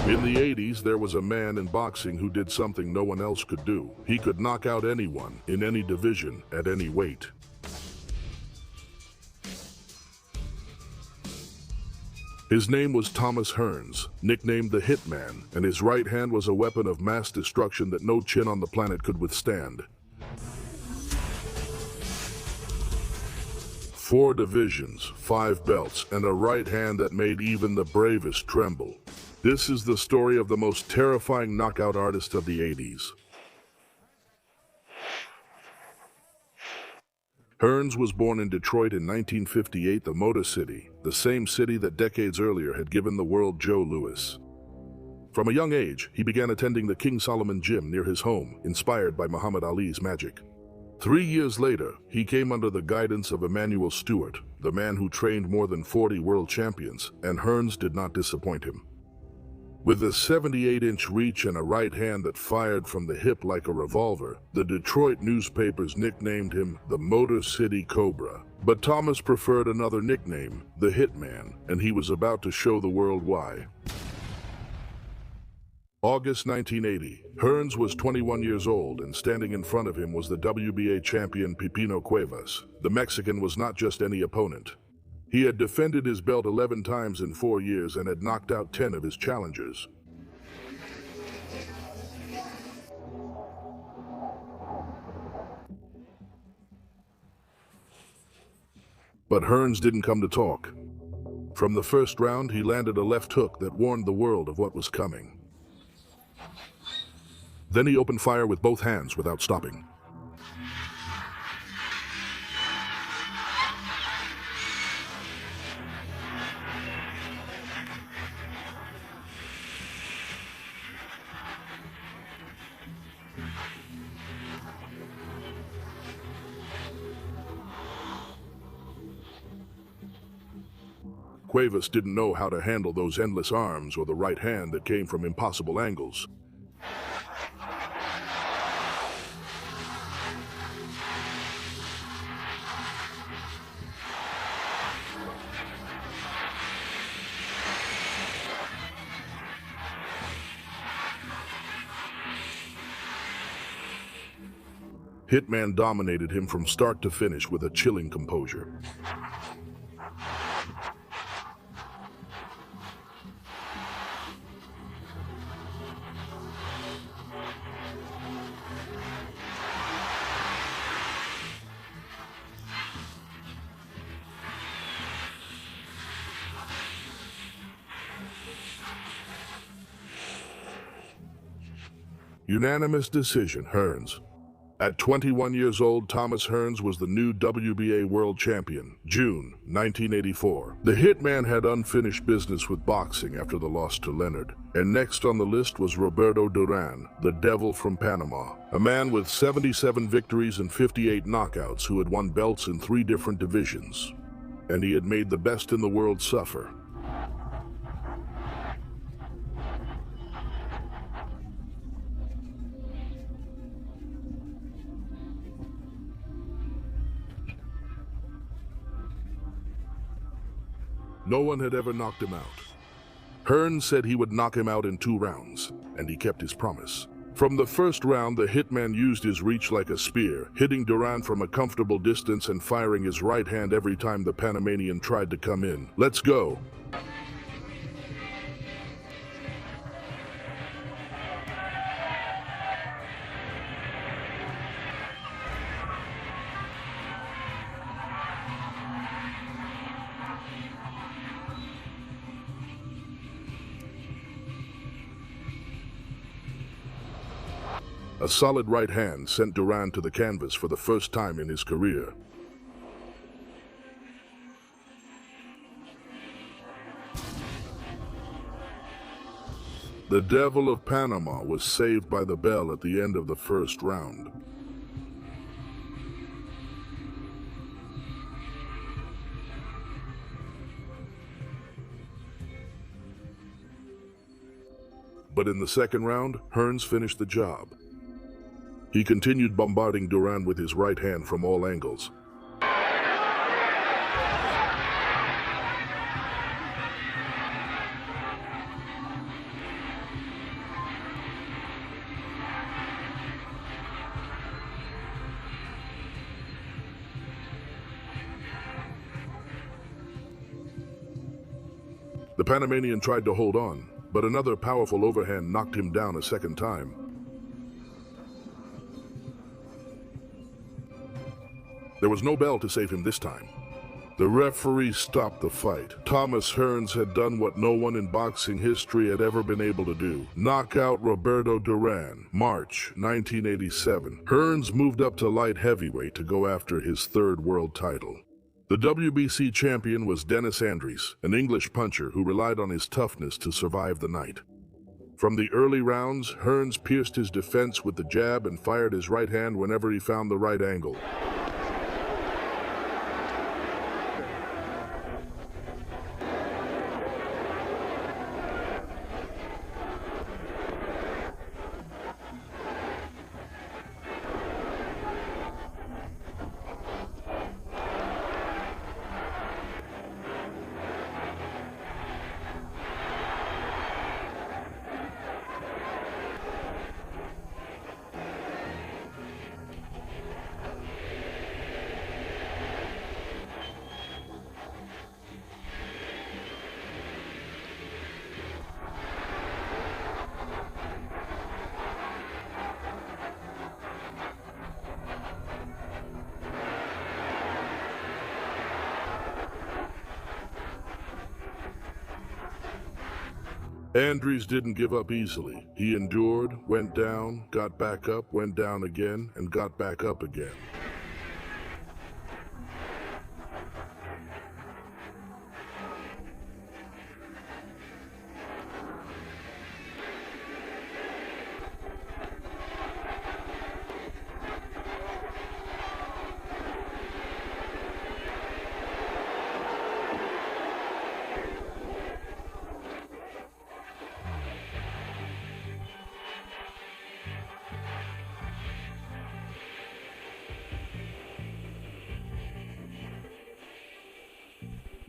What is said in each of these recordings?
In the 80s, there was a man in boxing who did something no one else could do. He could knock out anyone, in any division, at any weight. His name was Thomas Hearns, nicknamed the Hitman, and his right hand was a weapon of mass destruction that no chin on the planet could withstand. 4 divisions, 5 belts, and a right hand that made even the bravest tremble. This is the story of the most terrifying knockout artist of the 80s. Hearns was born in Detroit in 1958, the Motor City, the same city that decades earlier had given the world Joe Louis. From a young age, he began attending the King Solomon Gym near his home, inspired by Muhammad Ali's magic. 3 years later, he came under the guidance of Emanuel Stewart, the man who trained more than 40 world champions, and Hearns did not disappoint him. With a 78-inch reach and a right hand that fired from the hip like a revolver, the Detroit newspapers nicknamed him the Motor City Cobra. But Thomas preferred another nickname, the Hitman, and he was about to show the world why. August 1980, Hearns was 21 years old, and standing in front of him was the WBA champion Pipino Cuevas. The Mexican was not just any opponent. He had defended his belt 11 times in 4 years and had knocked out 10 of his challengers. But Hearns didn't come to talk. From the first round, he landed a left hook that warned the world of what was coming. Then he opened fire with both hands without stopping. Cuevas didn't know how to handle those endless arms or the right hand that came from impossible angles. Hitman dominated him from start to finish with a chilling composure. Unanimous decision, Hearns. At 21 years old, Thomas Hearns was the new WBA World Champion, June 1984. The Hitman had unfinished business with boxing after the loss to Leonard, and next on the list was Roberto Durán, the Devil from Panama, a man with 77 victories and 58 knockouts who had won belts in 3 different divisions. And he had made the best in the world suffer. No one had ever knocked him out. Hearns said he would knock him out in 2 rounds, and he kept his promise. From the first round, the Hitman used his reach like a spear, hitting Durán from a comfortable distance and firing his right hand every time the Panamanian tried to come in. Let's go. A solid right hand sent Durán to the canvas for the first time in his career. The Devil of Panama was saved by the bell at the end of the first round. But in the second round, Hearns finished the job. He continued bombarding Durán with his right hand from all angles. The Panamanian tried to hold on, but another powerful overhand knocked him down a second time. There was no bell to save him this time. The referee stopped the fight. Thomas Hearns had done what no one in boxing history had ever been able to do: knock out Roberto Durán. March 1987. Hearns moved up to light heavyweight to go after his third world title. The WBC champion was Dennis Andries, an English puncher who relied on his toughness to survive the night. From the early rounds, Hearns pierced his defense with the jab and fired his right hand whenever he found the right angle. Andries didn't give up easily. He endured, went down, got back up, went down again, and got back up again.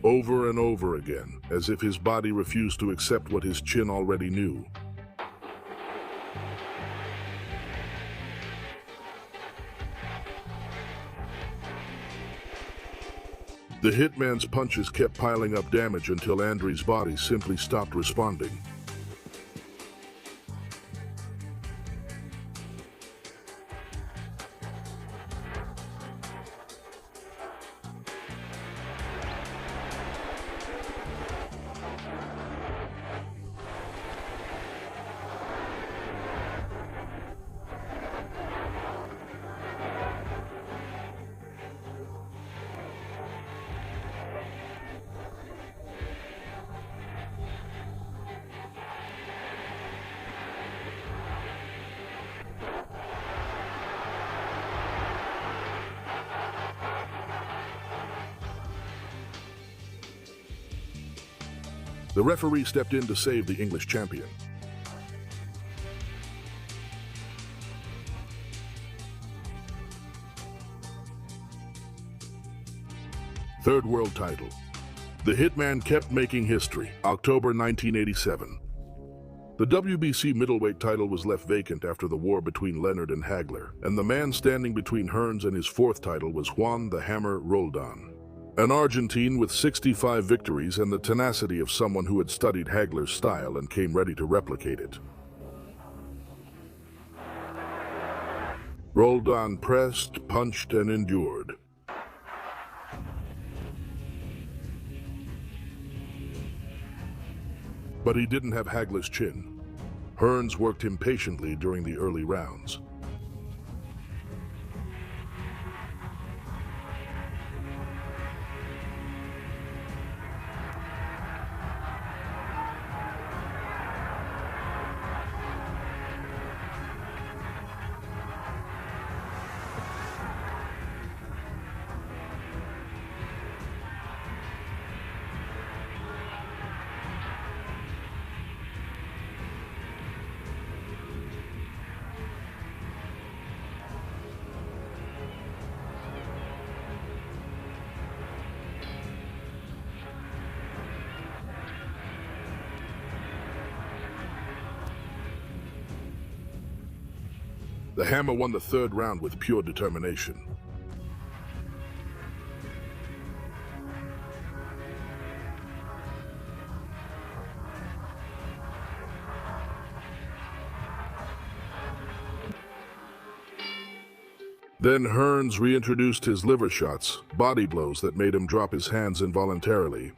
Over and over again, as if his body refused to accept what his chin already knew. The hitman's punches kept piling up damage until Andries' body simply stopped responding. The referee stepped in to save the English champion. Third world title. The Hitman kept making history. October 1987. The WBC middleweight title was left vacant after the war between Leonard and Hagler, and the man standing between Hearns and his fourth title was Juan the Hammer Roldan, an Argentine with 65 victories and the tenacity of someone who had studied Hagler's style and came ready to replicate it. Roldan pressed, punched, and endured. But he didn't have Hagler's chin. Hearns worked him patiently during the early rounds. The Hammer won the third round with pure determination. Then Hearns reintroduced his liver shots, body blows that made him drop his hands involuntarily.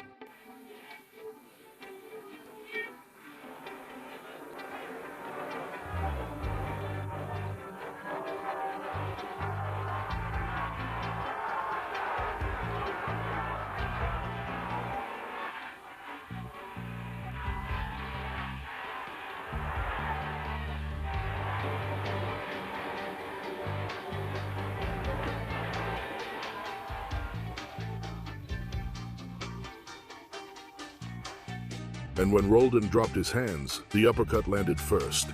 And when Roldan dropped his hands, the uppercut landed first.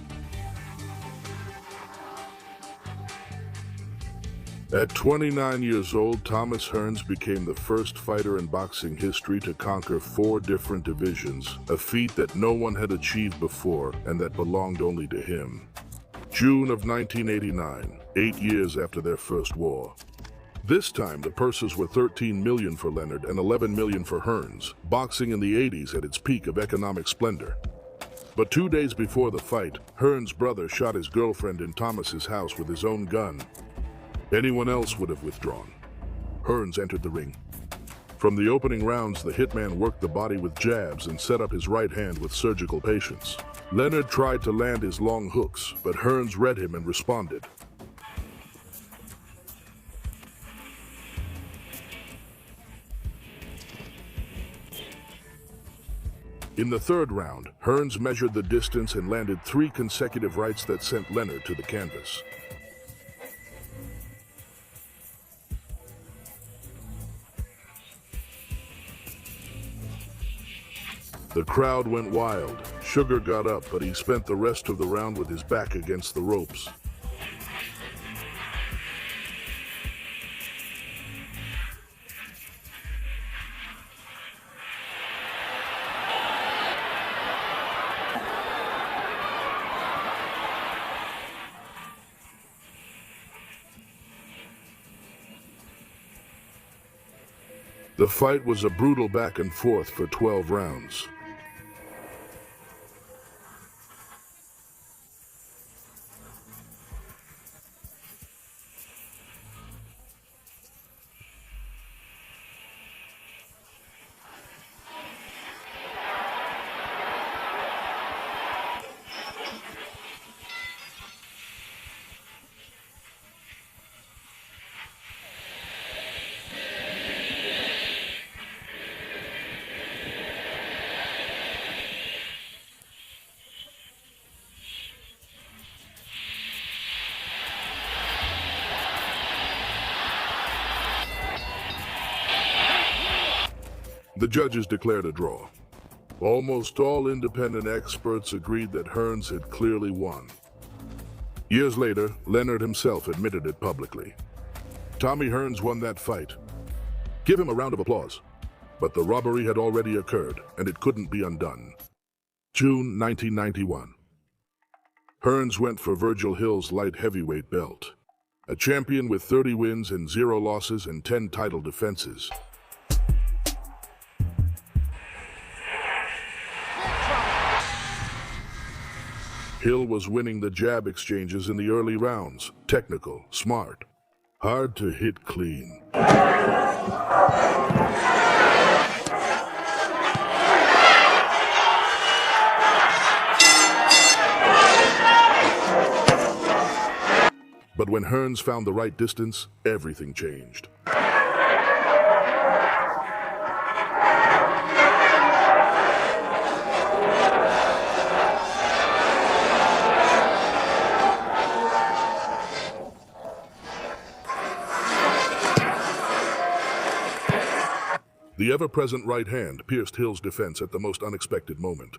At 29 years old, Thomas Hearns became the first fighter in boxing history to conquer 4 different divisions, a feat that no one had achieved before and that belonged only to him. June of 1989, 8 years after their first war. This time, the purses were $13 million for Leonard and $11 million for Hearns, boxing in the 80s at its peak of economic splendor. But 2 days before the fight, Hearns' brother shot his girlfriend in Thomas's house with his own gun. Anyone else would have withdrawn. Hearns entered the ring. From the opening rounds, the hitman worked the body with jabs and set up his right hand with surgical patience. Leonard tried to land his long hooks, but Hearns read him and responded. In the third round, Hearns measured the distance and landed 3 consecutive rights that sent Leonard to the canvas. The crowd went wild. Sugar got up, but he spent the rest of the round with his back against the ropes. The fight was a brutal back and forth for 12 rounds. The judges declared a draw. Almost all independent experts agreed that Hearns had clearly won. Years later, Leonard himself admitted it publicly. Tommy Hearns won that fight. Give him a round of applause. But the robbery had already occurred, and it couldn't be undone. June 1991. Hearns went for Virgil Hill's light heavyweight belt. A champion with 30 wins and 0 losses and 10 title defenses. Hill was winning the jab exchanges in the early rounds. Technical, smart, hard to hit clean. But when Hearns found the right distance, everything changed. The ever-present right hand pierced Hill's defense at the most unexpected moment.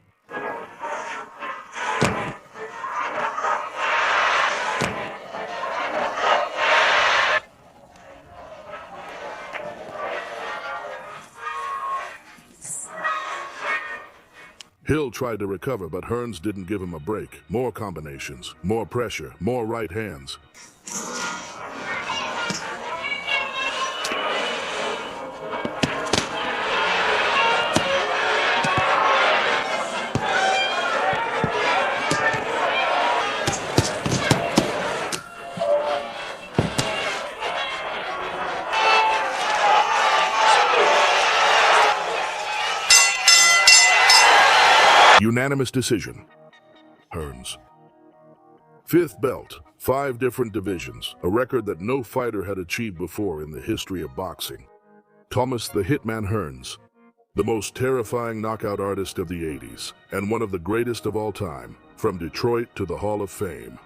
Hill tried to recover, but Hearns didn't give him a break. More combinations, more pressure, more right hands. Unanimous decision. Hearns. Fifth belt, 5 different divisions, a record that no fighter had achieved before in the history of boxing. Thomas the Hitman Hearns, the most terrifying knockout artist of the 80s, and one of the greatest of all time, from Detroit to the Hall of Fame.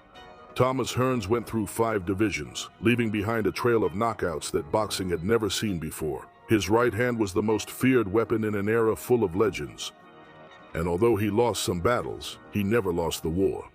Thomas Hearns went through 5 divisions, leaving behind a trail of knockouts that boxing had never seen before. His right hand was the most feared weapon in an era full of legends. And although he lost some battles, he never lost the war.